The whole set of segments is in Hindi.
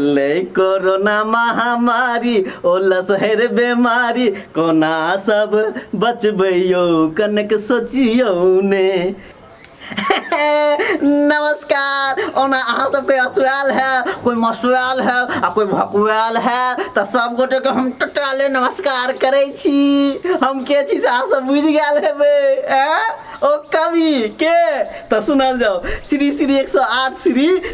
ले कोरोना महामारी ओ लसहर बेमारी कोना सब बचबैयो कनक सोचियो ने। नमस्कार। ओना अहाँ सबके असुआल है, कोई मसुआल है आ कोई भकुआल है तो सब गोटे के हम टटाले नमस्कार करे छी। हम के छी से अहाँ सब बुझ गेल हेबे। ओ कवि के तो सुनल जाओ। श्री श्री 108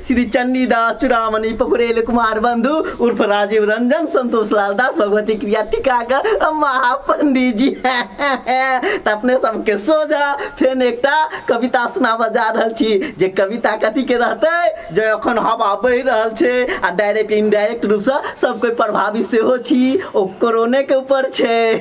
श्री चंडीदास चूड़ामणि पोखरेल कुमार बंधु उर्फ राजीव रंजन संतोष लाल दास भगवती क्रिया टीका का महापंडित जी तो अपने सबके सोझा फेन एकटा कविता सुनावा जा रहल छी। जे कविता कथी के रहते जे अखन हवा बह रहल छे आ डायरेक्ट इनडायरेक्ट रूप से सब कोई प्रभावित से हो छी ओ कोरोना के ऊपर छे।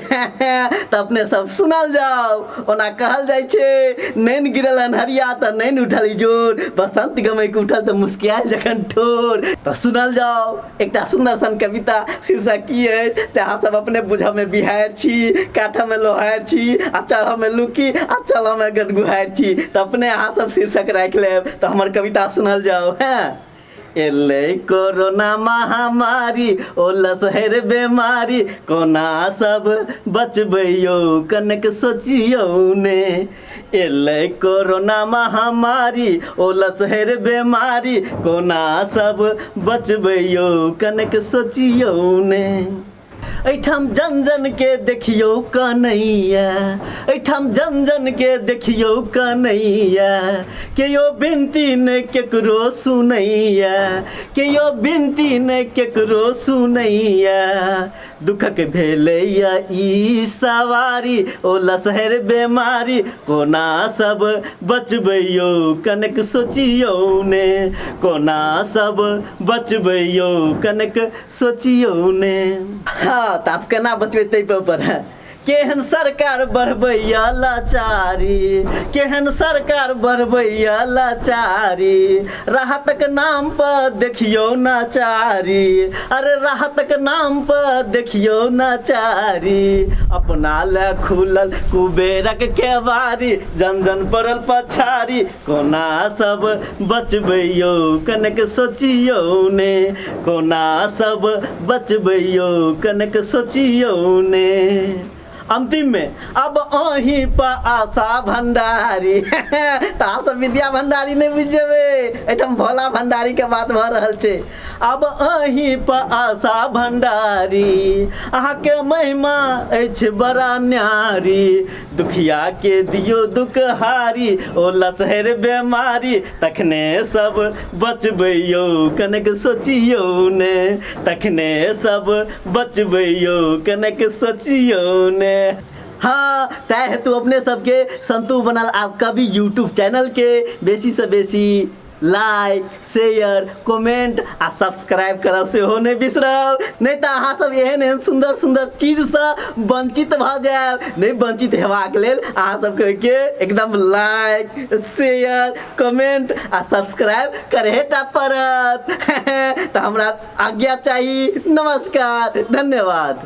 तो अपने सब सुनल जाओ। ओना कहल जाय छे नैन गिरल अनहरिया तो नैन उठल जोर, बसंत गमे के उठल तो मुस्कियाल जखन ठोर। तो सुनल जाओ एकटा सुंदर सन कविता। शीर्षक की है से अहाँ सब अपने बुझ में बिहार छी, काठ में लोहार छी, आ चढ़ में लुकी आ चल में गनगुहार छी। तो अपने अहाँ सब शीर्षक राख लेब तो हमर कविता सुनल जाओ। हैं एले कोरोना महामारी ओ लसहर बेमारी कोना सब बचबैयो कनक सोचियो ने। एले कोरोना महामारी ओ लसहर बेमारी कोना सब बचबैयो कनक सोचियो ने। एठाम जन जन के देखियो कन्हैया, एठाम जन जन के देखियो कन्हैया, के यो बिनती ने केकरो सुनैया, के यो बिनती ने केकरो सुनैया। दुखक भेलैया ई सवारी ओ लसहर बेमारी कोना सब बचबैयो कनक सोचियो ने। कोना सब बचबैयो कनक सोचियो ने। हाँ तो आप केना बचबे पर है। केहन सरकार बढ़बैया लाचारी, केहन सरकार बढ़बैया लाचारी, राहतक नाम पर देखियो नाचारी। अरे राहतक नाम पर देखियो नाचारी। अपना ले खुलल कुबेरक केवारी, जन जन पड़ल पछारी कोना सब बचबैयो कनक सोचियो ने। कोना सब बचबैयो कनक सोचियो ने। अंतिम में अब अहीं पर आशा भंडारी तो सब विद्या भंडारी नहीं बुझेबे, एठम भोला भंडारी के बात भ रहल छे। अब अहीं पर आशा भंडारी अहाँ के महिमा अछि बड़ा न्यारी। दुखिया के दियो दुखहारी ओ लसहर बेमारी, तखने सब बचबैयो कनक सोचियो ने। तखने सब बचबैयो कनक सोचियो ने। हाँ तय हेतु अपने सबके संतु बनल आप कभी यूट्यूब चैनल के बेसी से बेसी लाइक शेयर कमेंट आ सब्सक्राइब करब से हो नहीं बिसरब। नहीं तो अहाँ सब एहन एहन सुंदर सुंदर चीज से वंचित भ जाएब। नहीं वंचित हेबाक लेल अहाँ सबके एकदम लाइक शेयर कमेंट आ सब्सक्राइब करहेटा पड़त। तो हमरा आज्ञा चाहिए। नमस्कार धन्यवाद।